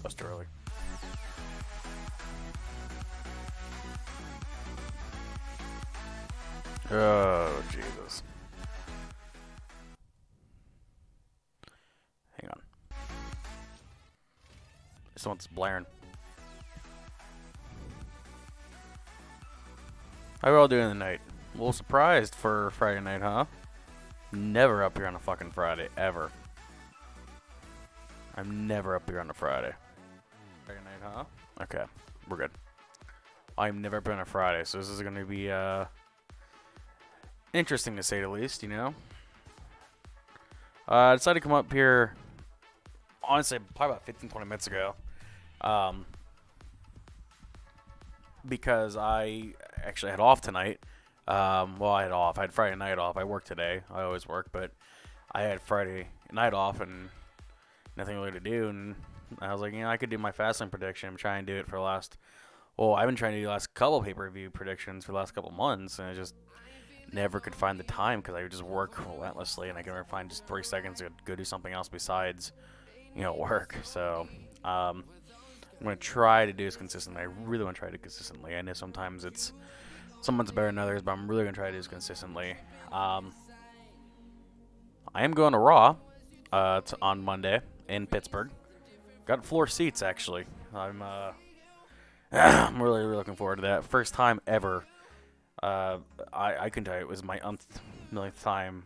That's too early. Oh, Jesus. Hang on. Someone's blaring. How are we all doing tonight? A little surprised for Friday night, huh? Never up here on a fucking Friday, ever. I'm never up here on a Friday. Friday night, huh? Okay, we're good. I'm never up here on a Friday, so this is going to be interesting to say the least, you know? I decided to come up here, honestly, probably about 15-20 minutes ago. Because I actually had off tonight. Well, I had off. I had Friday night off. I work today. I always work, but I had Friday night off and nothing really to do. And I was like, you know, I could do my Fastlane prediction. I'm trying to do it for the last... Well, I've been trying to do the last couple pay-per-view predictions for the last couple months, and I just never could find the time because I would just work relentlessly, and I could never find just 3 seconds to go do something else besides, you know, work. So, I'm going to try to do this consistently. I really want to try to do it consistently. I know sometimes someone's better than others, but I'm really going to try to do this consistently. I am going to Raw on Monday in Pittsburgh. Got floor seats, actually. I'm I'm really, really looking forward to that. First time ever. I can tell you it was my millionth time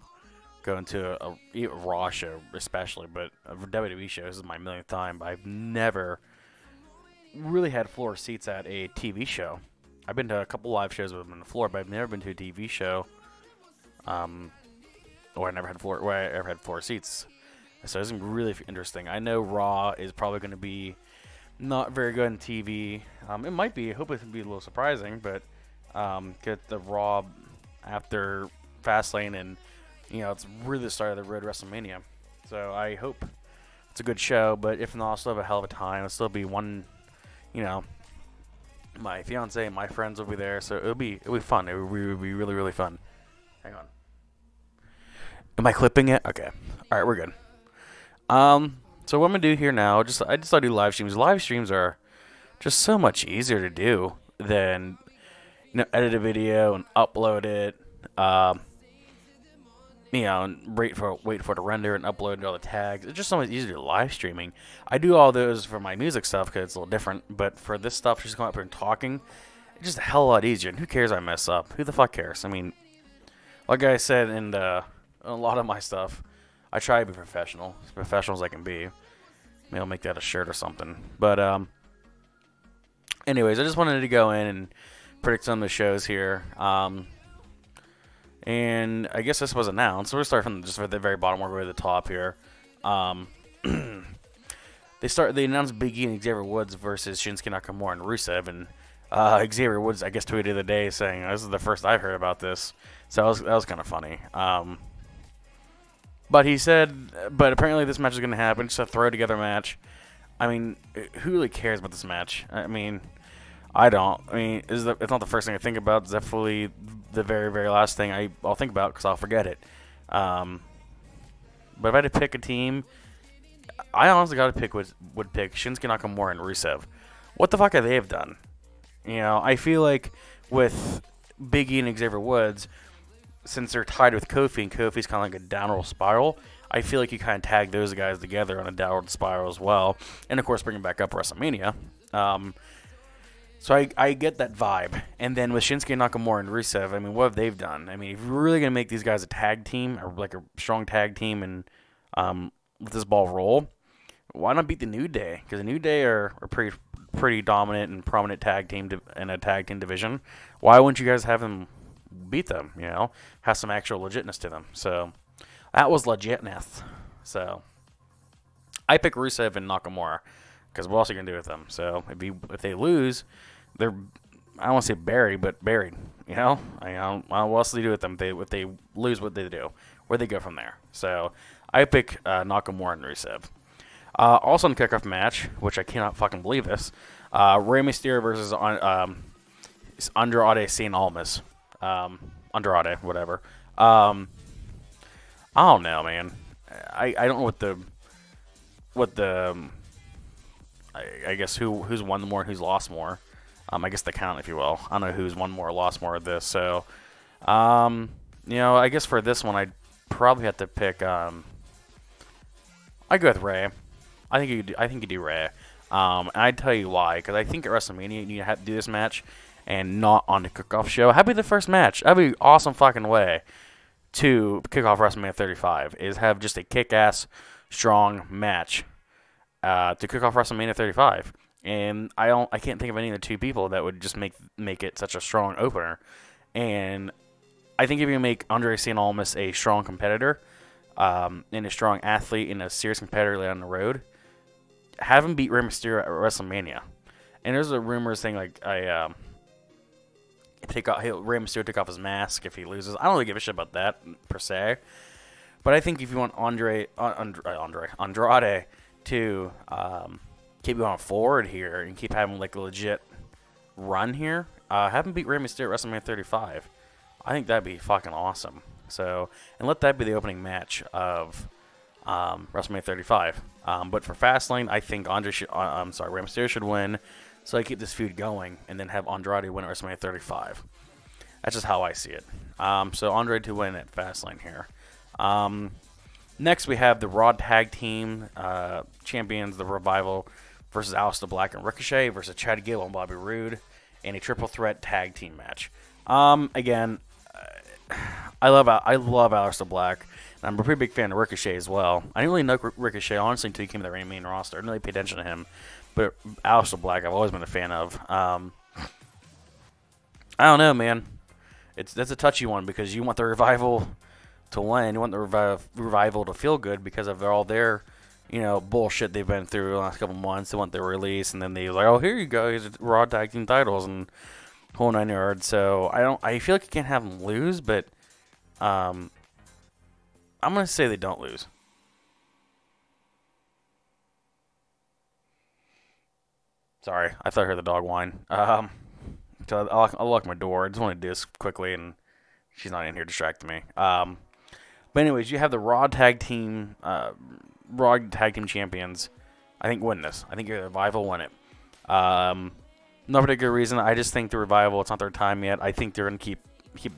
going to a Raw show, especially, but a WWE show. This is my millionth time. I've never really had floor seats at a TV show. I've been to a couple live shows with them on the floor, but I've never been to a TV show. Or I never had floor seats. So it's really interesting. I know Raw is probably going to be not very good on TV. It might be. I hope it can be a little surprising, but get the Raw after Fastlane, and you know it's really the start of the road to WrestleMania. So I hope it's a good show. But if not, I'll still have a hell of a time. It'll still be one. You know, my fiance and my friends will be there, so it'll be fun. It'll be really, really fun. Hang on. Am I clipping it? Okay. All right, we're good. So what I'm gonna do here now, I just thought I'd do live streams. Live streams are just so much easier to do than, you know, edit a video and upload it. You know, and wait for it to render and upload all the tags. It's just so much easier to live streaming. I do all those for my music stuff because it's a little different. But for this stuff, just going up here and talking, it's just a hell of a lot easier. And who cares if I mess up? Who the fuck cares? I mean, like I said in a lot of my stuff, I try to be professional. As professional as I can be. Maybe I'll make that a shirt or something. But, anyways, I just wanted to go in and predict some of the shows here. And I guess this was announced. So we're starting from just at the very bottom, we're going to the top here. They announced Big E and Xavier Woods versus Shinsuke Nakamura and Rusev, and Xavier Woods, I guess, tweeted the other day saying, "This is the first I've heard about this." So that was kind of funny. But he said, but apparently this match is going to happen. Just a throw together match. I mean, who really cares about this match? I mean, I don't. I mean, it's not the first thing I think about. It's definitely the very, very last thing I'll think about because I'll forget it. But if I had to pick a team, I honestly would pick Shinsuke Nakamura and Rusev. What the fuck have they done? You know, I feel like with Big E and Xavier Woods, since they're tied with Kofi, and Kofi's kind of like a downward spiral, I feel like you kind of tag those guys together on a downward spiral as well. And, of course, bring them back up WrestleMania. So I get that vibe. And then with Shinsuke Nakamura and Rusev, I mean, what have they done? I mean, if you're really going to make these guys a tag team, or like a strong tag team, and let this ball roll, why not beat the New Day? Because the New Day are pretty dominant and prominent tag team in a tag team division. Why wouldn't you guys have them beat them, you know? Have some actual legitness to them. So that was legitness. So I pick Rusev and Nakamura because what else are you going to do with them? So if they lose, they're, I don't want to say buried, but buried. You know? I don't what else do they do with them? If they lose, what do they do? Where they go from there? So I pick Nakamura and Rusev. Also in the kickoff match, which I cannot fucking believe this, Rey Mysterio versus Andrade Cien Almas. Andrade, whatever. I don't know, man. I don't know what the I guess who's won more, who's lost more. I guess the count, if you will. I don't know who's won more or lost more of this. So, you know, I guess for this one, I'd probably have to pick. I'd go with Ray. I think you do Ray. And I'd tell you why. Because I think at WrestleMania you need to have to do this match, and not on the kickoff show. That'd be the first match. That'd be an awesome fucking way to kick off WrestleMania 35. Is have just a kick-ass, strong match to kick off WrestleMania 35. And I can't think of any of the two people that would just make it such a strong opener. And I think if you make Andre St. Almas a strong competitor, and a strong athlete and a serious competitor on the road, have him beat Rey Mysterio at WrestleMania. And there's a rumor saying like Rey Mysterio take off his mask if he loses. I don't really give a shit about that per se. But I think if you want Andrade to keep going forward here and keep having like a legit run here, have him beat Rey Mysterio at WrestleMania 35. I think that'd be fucking awesome. So, and let that be the opening match of WrestleMania 35. But for Fastlane, I think Rey Mysterio should win, so I keep this feud going, and then have Andrade win at WrestleMania 35. That's just how I see it. So Andrade to win at Fastlane here. Next, we have the Raw Tag Team champions, the Revival, versus Aleister Black and Ricochet versus Chad Gable and Bobby Roode in a triple threat tag team match. Again, I love Aleister Black, and I'm a pretty big fan of Ricochet as well. I didn't really know Ricochet, honestly, until he came to the main roster. I didn't really pay attention to him, but Aleister Black I've always been a fan of. I don't know, man. That's a touchy one because you want the Revival to win. You want the Revival to feel good because of all their, bullshit they've been through the last couple months. They want their release, and then they like, oh, here you go, here's Raw Tag Team titles and whole 9 yards. So I feel like you can't have them lose, but I'm gonna say they don't lose. Sorry, I thought I heard the dog whine. So I'll lock my door. I just want to do this quickly, and she's not in here distracting me. But anyways, you have the Raw Tag Team champions. I think win this. I think the Revival win it. No particular reason. I just think the Revival, it's not their time yet. I think they're gonna keep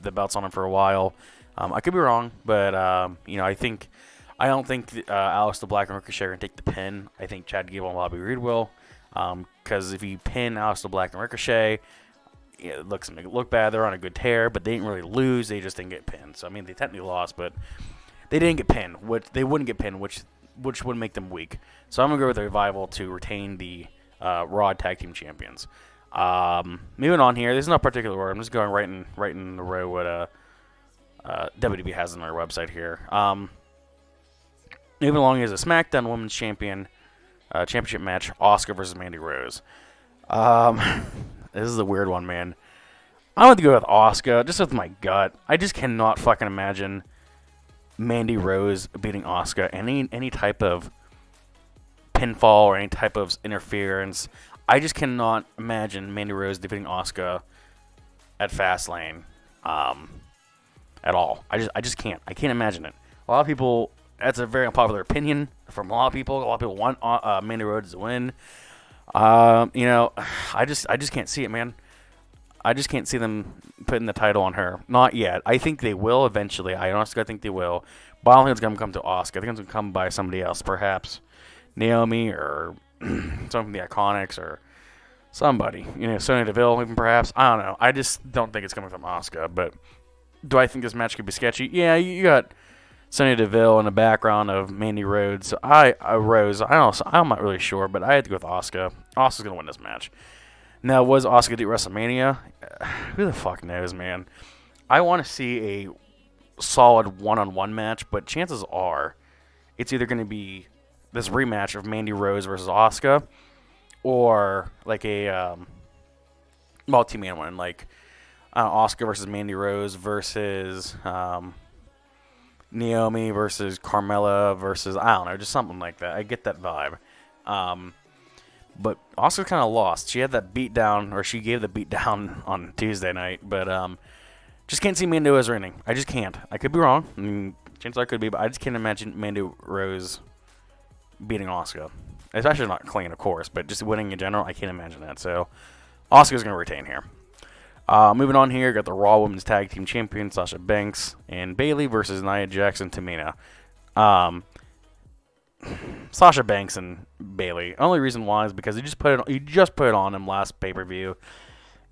the belts on them for a while. I could be wrong, but I don't think Aleister Black and Ricochet are gonna take the pin. I think Chad Gable and Bobby Roode will. Because if you pin Aleister Black and Ricochet, it makes it look bad. They're on a good tear, but they didn't really lose. They just didn't get pinned. So I mean, they technically lost, but they didn't get pinned. They wouldn't get pinned, which would make them weak. So I'm gonna go with the Revival to retain the Raw Tag Team Champions. Moving on here, there's no particular order. I'm just going right in the row what WWE has on their website here. Moving along is a SmackDown Women's Championship match, Asuka versus Mandy Rose. This is a weird one, man. I want to go with Asuka, just with my gut. I just cannot fucking imagine Mandy Rose beating Asuka. Any type of pinfall or any type of interference. I just cannot imagine Mandy Rose defeating Asuka at Fastlane at all. I just can't. I can't imagine it. A lot of people, that's a very unpopular opinion from a lot of people. A lot of people want Mandy Rose to win. I just can't see it, man. I just can't see them putting the title on her. Not yet. I think they will eventually. I honestly think they will. But I don't think it's going to come to Asuka. I think it's going to come by somebody else, perhaps Naomi or someone from the Iconics or somebody. Sonya Deville even perhaps. I don't know. I just don't think it's coming from Asuka. But do I think this match could be sketchy? Yeah, you got Sonya Deville in the background of Mandy Rhodes. So I'm not really sure, but I had to go with Asuka. Asuka's going to win this match. Now, was Asuka at WrestleMania? Who the fuck knows, man? I want to see a solid one-on-one match, but chances are it's either going to be this rematch of Mandy Rose versus Asuka or like a multi-man one, like Asuka versus Mandy Rose versus Naomi versus Carmella versus, I don't know, just something like that. I get that vibe. But Asuka kind of lost. She had that beatdown, or she gave the beatdown on Tuesday night. But just can't see Mandy Rose winning. I just can't. I could be wrong. I mean, chances are I could be, but I just can't imagine Mandy Rose beating Asuka. especially not clean, of course, but just winning in general, I can't imagine that. So Asuka's going to retain here. Moving on here, got the Raw Women's Tag Team Champion Sasha Banks and Bayley versus Nia Jax and Tamina. Sasha Banks and Bayley. Only reason why is because you just put it on them last pay-per-view.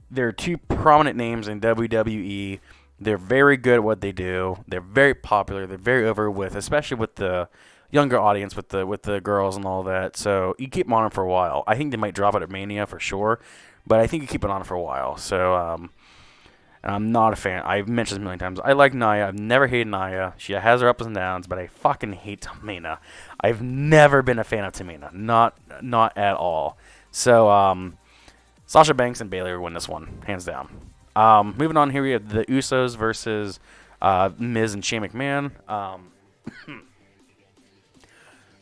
They're two prominent names in WWE. They're very good at what they do. They're very popular. They're very over with, especially with the younger audience, with the girls and all that. So you keep them on for a while. I think they might drop it at Mania for sure, but I think you keep it on for a while. So and I'm not a fan. I've mentioned this a million times. I like Nia. I've never hated Nia. She has her ups and downs, but I fucking hate Tamina. I've never been a fan of Tamina. Not at all. So Sasha Banks and Bayley will win this one, hands down. Moving on here, we have the Usos versus Miz and Shane McMahon.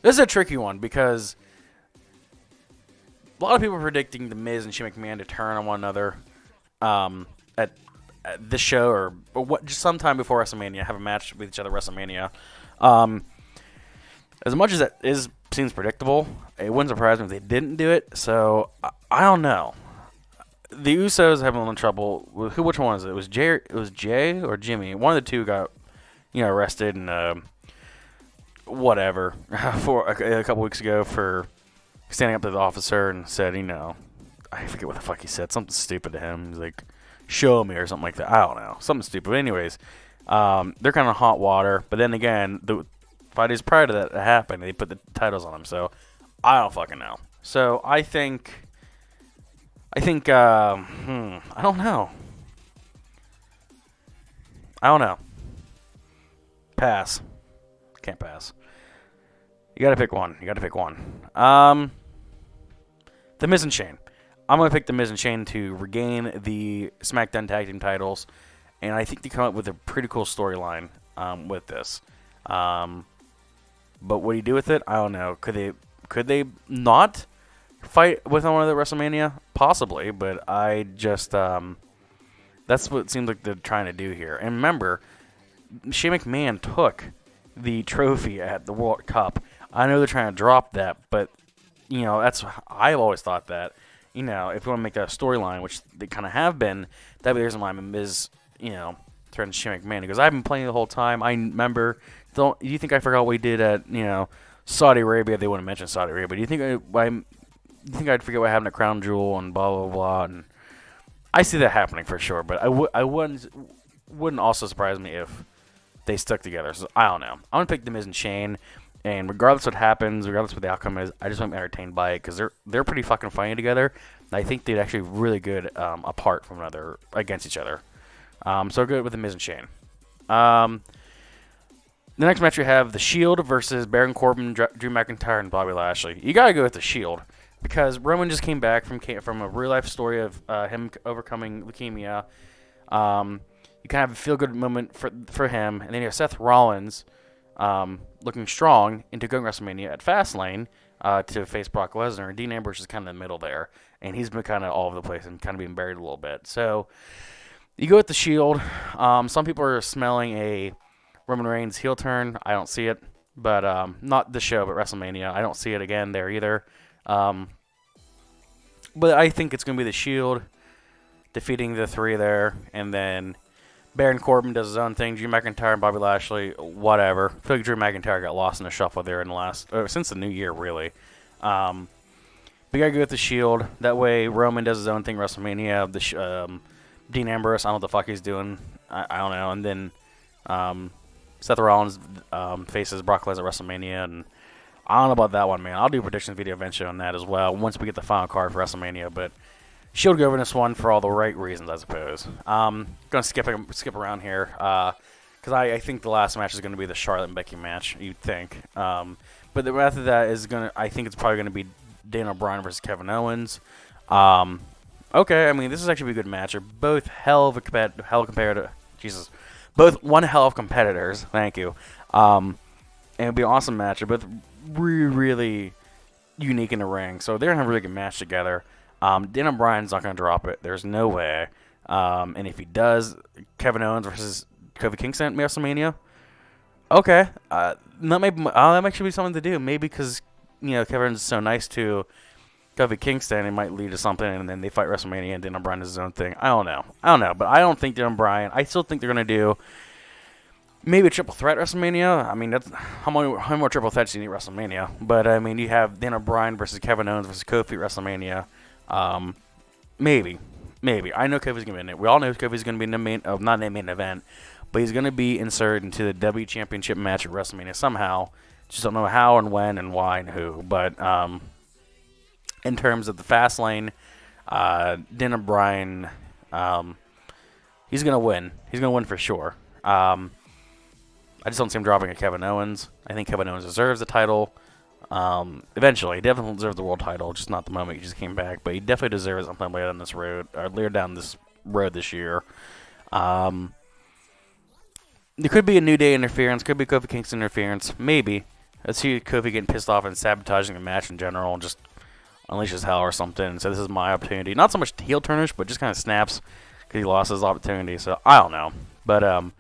This is a tricky one because a lot of people are predicting the Miz and Shane McMahon to turn on one another at this show or what, just sometime before WrestleMania, have a match with each other at WrestleMania. As much as that seems predictable, it wouldn't surprise me if they didn't do it. So I don't know. The Usos have a little trouble. Which one was it? It was Jay or Jimmy. One of the two got arrested and whatever for a couple weeks ago for standing up to the officer and said, I forget what the fuck he said. Something stupid to him. He's like, show me or something like that. I don't know. Something stupid. But anyways, they're kind of hot water. But then again, the 5 days prior to that happened, they put the titles on them. So I don't fucking know. So I think, I don't know. I don't know. Pass. Can't pass. You gotta pick one. The Miz and Shane. I'm going to pick The Miz and Shane to regain the SmackDown Tag Team titles, and I think they come up with a pretty cool storyline with this. But what do you do with it? I don't know. Could they not fight with one another at WrestleMania? Possibly, but I just that's what it seems like they're trying to do here. And remember, Shane McMahon took the trophy at the World Cup. I know they're trying to drop that, but I've always thought that. If you want to make that a storyline, which they kind of have been, that'd be the reason why Miz, turns Shane McMahon. Because I've been playing the whole time. I remember. Do you think I forgot what we did at Saudi Arabia? They wouldn't mention Saudi Arabia. Do you think I'd forget what happened at Crown Jewel and blah blah blah? And I see that happening for sure. But I wouldn't also surprise me if they stuck together. So I don't know. I'm gonna pick the Miz and Shane. And regardless what happens, regardless what the outcome is, I just want to be entertained by it because they're pretty fucking funny together. And I think they'd actually be really good apart from another against each other. So good with the Miz and Shane. The next match we have The Shield versus Baron Corbin, Drew McIntyre, and Bobby Lashley. You gotta go with The Shield because Roman just came back from a real life story of him overcoming leukemia. You kind of have a feel good moment for him, and then you have Seth Rollins. Looking strong into going WrestleMania at Fastlane to face Brock Lesnar. And Dean Ambrose is kind of in the middle there. And he's been kind of all over the place and kind of being buried a little bit. So you go with The Shield. Some people are smelling a Roman Reigns heel turn. I don't see it. But not the show, but WrestleMania. I don't see it again there either. But I think it's going to be The Shield defeating the three there. And then Baron Corbin does his own thing. Drew McIntyre and Bobby Lashley, whatever. I feel like Drew McIntyre got lost in the shuffle there in the since the new year, really. We gotta go with The Shield. That way, Roman does his own thing. WrestleMania. Dean Ambrose, I don't know what the fuck he's doing. I don't know. And then Seth Rollins faces Brock Lesnar at WrestleMania, and I don't know about that one, man. I'll do a predictions video eventually on that as well once we get the final card for WrestleMania, but. Shield go over this one for all the right reasons, I suppose. Going to skip around here because I think the last match is going to be the Charlotte and Becky match. You'd think, but the after that is I think it's probably going to be Daniel Bryan versus Kevin Owens. Okay, I mean this is actually a good match. They're both hell of competitive. Jesus, both one hell of competitors. Thank you. And it'll be an awesome match. They're both really unique in the ring, so they're gonna have a really good match together. Daniel Bryan's not going to drop it. There's no way. And if he does, Kevin Owens versus Kofi Kingston at WrestleMania. Okay. That might actually be something to do. Maybe because Kevin Owens is so nice to Kofi Kingston, it might lead to something, and then they fight WrestleMania, and Daniel Bryan does his own thing. I don't know, but I don't think Daniel Bryan. I still think they're gonna do maybe a triple threat WrestleMania. I mean, that's how many more triple threats do you need at WrestleMania? But I mean, you have Daniel Bryan versus Kevin Owens versus Kofi at WrestleMania. Maybe. I know Kofi's gonna be in it. We all know Kofi's gonna be in the main, not in the main event, but he's gonna be inserted into the W Championship match at WrestleMania somehow. Just don't know how and when and why and who. But in terms of the fast lane, Daniel Bryan, he's gonna win. He's gonna win for sure. I just don't see him dropping at Kevin Owens. I think Kevin Owens deserves the title. Eventually, he definitely deserves the world title, just not the moment he just came back. But he definitely deserves something later down this road, or later down this road this year. There could be a New Day interference, could be Kofi Kingston interference, maybe. I see Kofi getting pissed off and sabotaging the match in general, and just unleashes hell or something. And so this is my opportunity. Not so much heel turnish, but just kind of snaps because he lost his opportunity. So I don't know, but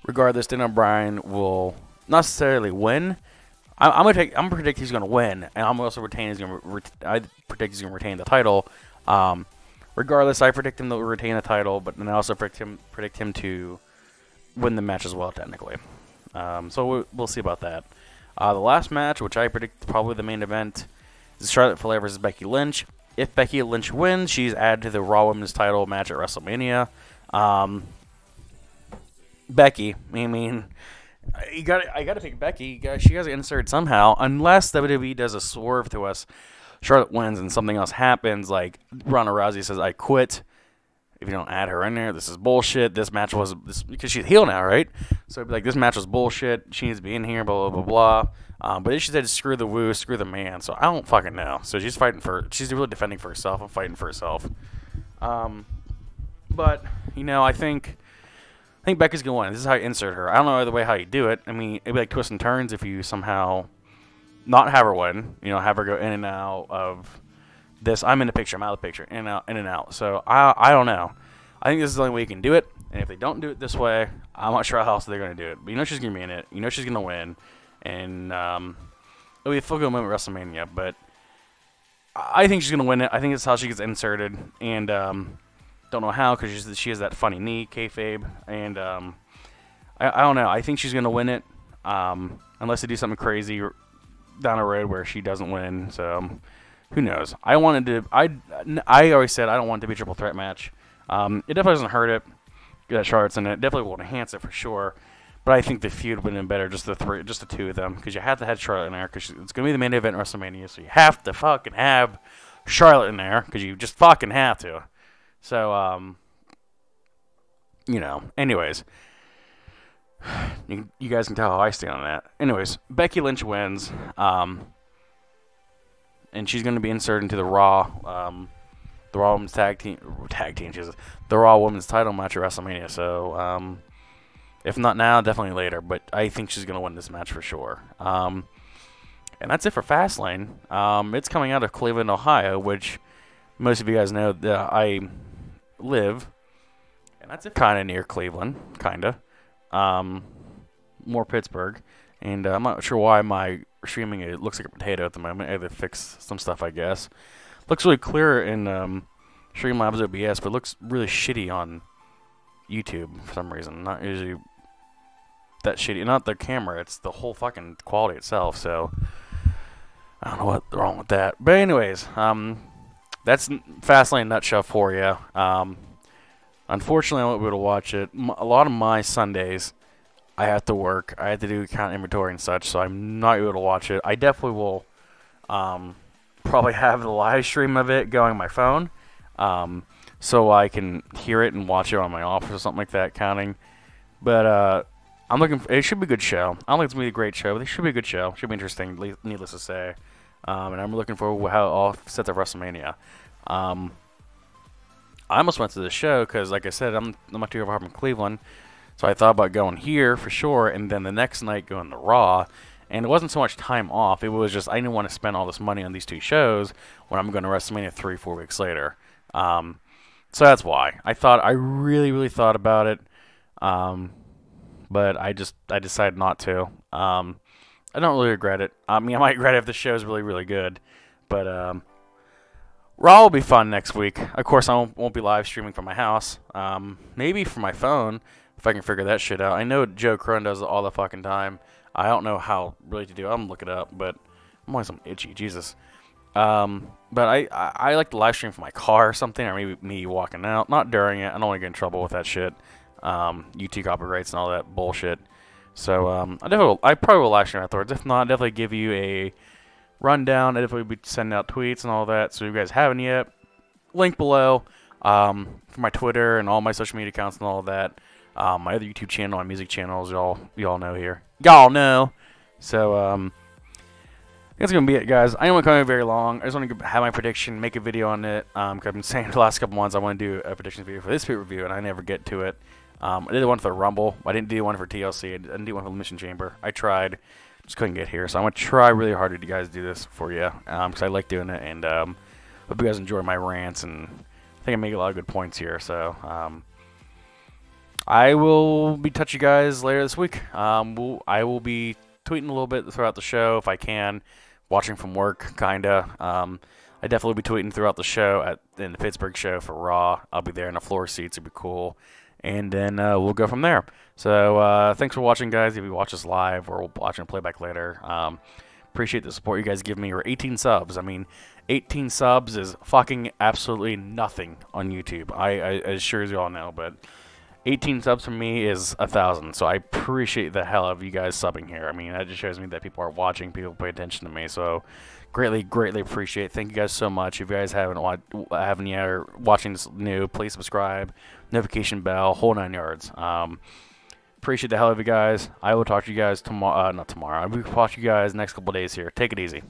regardless, Daniel Bryan will not necessarily win. I'm gonna predict he's gonna win, and I'm also I predict he's gonna retain the title. Regardless, I predict him to retain the title, but then I also predict him to win the match as well, technically. So we'll see about that. The last match, which I predict probably the main event, is Charlotte Flair versus Becky Lynch. If Becky Lynch wins, she's added to the Raw Women's title match at WrestleMania. Becky, I mean, I gotta pick Becky. She has to insert somehow, unless WWE does a swerve to us. Charlotte wins and something else happens, like Ronda Rousey says, "I quit." If you don't add her in there, this is bullshit. This match was because she's heel now, right? So it'd be like, this match was bullshit. She needs to be in here, blah blah blah blah. But she said, "Screw the woo, screw the man." So I don't fucking know. So she's she's really defending for herself and fighting for herself. But I think Becky's gonna win. This is how you insert her. I don't know either way how you do it. I mean, it'd be like twists and turns if you somehow not have her win. Have her go in and out of this. I'm in the picture. I'm out of the picture. In and out. So I don't know. I think this is the only way you can do it. And if they don't do it this way, I'm not sure how else they're gonna do it. But she's gonna be in it. She's gonna win. And it'll be a full good moment at WrestleMania. But I think she's gonna win it. I think that's how she gets inserted. And don't know how, because she has that funny knee, kayfabe, and I don't know. I think she's gonna win it, unless they do something crazy down the road where she doesn't win. So who knows? I always said I don't want it to be a triple threat match. It definitely doesn't hurt it that Charlotte's in it. It definitely will enhance it for sure. But I think the feud would have been better just the two of them, because you have to have Charlotte in there, because it's gonna be the main event at WrestleMania. So you have to fucking have Charlotte in there, because you just fucking have to. So, anyways, you guys can tell how I stand on that. Anyways, Becky Lynch wins, and she's going to be inserted into the Raw Women's the Raw Women's title match at WrestleMania. So, if not now, definitely later. But I think she's going to win this match for sure. And that's it for Fastlane. It's coming out of Cleveland, Ohio, which most of you guys know that I live, and that's kind of near Cleveland, kind of. More Pittsburgh, and I'm not sure why my streaming it looks like a potato at the moment. I had to fix some stuff, I guess. Looks really clear in Streamlabs OBS, but it looks really shitty on YouTube for some reason. Not usually that shitty. Not the camera, it's the whole fucking quality itself. So I don't know what's wrong with that. But anyways, that's Fastlane nutshell for you. Unfortunately, I won't be able to watch it. A lot of my Sundays, I have to work. I have to do account inventory and such, so I'm not able to watch it. I definitely will probably have the live stream of it going on my phone, so I can hear it and watch it on my office or something like that, counting. But I'm looking. It should be a good show. I don't think it's gonna be a great show, but it should be a good show. Should be interesting, needless to say. And I'm looking forward to how it all sets up WrestleMania. I almost went to the show because, like I said, I'm not too far from Cleveland, so I thought about going here for sure, and then the next night going to Raw. And it wasn't so much time off; it was just I didn't want to spend all this money on these two shows when I'm going to WrestleMania 3-4 weeks later. So that's why I really, really thought about it, but I decided not to. I don't really regret it. I mean, I might regret it if the show's really, really good. But Raw will be fun next week. Of course, I won't be live streaming from my house. Maybe from my phone, if I can figure that shit out. I know Joe Crone does it all the fucking time. I don't know how really to do it. I'm going to look it up, but I'm always some itchy. Jesus. But I like to live stream from my car or something, or maybe me walking out. Not during it. I don't want to get in trouble with that shit. UT copyrights and all that bullshit. So I probably will live stream afterwards. If not, I'll definitely give you a rundown. I'll definitely be sending out tweets and all that. So if you guys haven't yet, link below for my Twitter and all my social media accounts and all that. My other YouTube channel, my music channels, y'all know here. Y'all know. So that's going to be it, guys. I don't want to come very long. I just want to have my prediction, make a video on it. I've been saying the last couple months I want to do a predictions video for this pay-per-view, and I never get to it. I did one for the Rumble. I didn't do one for TLC. I didn't do one for the Mission Chamber. I tried. Just couldn't get here. So I'm going to try really hard to guys do this for you because I like doing it. And hope you guys enjoy my rants. And I think I make a lot of good points here. So I will be touching you guys later this week. I will be tweeting a little bit throughout the show if I can. Watching from work, kind of. I definitely will be tweeting throughout the show in the Pittsburgh show for Raw. I'll be there in the floor seats. It'll be cool. And then we'll go from there. So thanks for watching, guys. If you watch this live or watching a playback later, appreciate the support you guys give me. We're 18 subs. I mean, 18 subs is fucking absolutely nothing on YouTube. I as sure as you all know, but 18 subs for me is 1,000. So I appreciate the hell of you guys subbing here. I mean, that just shows me that people are watching, people pay attention to me. So greatly, greatly appreciate it. Thank you guys so much. If you guys haven't yet or watching this new, please subscribe, notification bell, whole 9 yards. Appreciate the hell of you guys. I will talk to you guys tomorrow. Not tomorrow. I will talk to you guys next couple days here. Take it easy.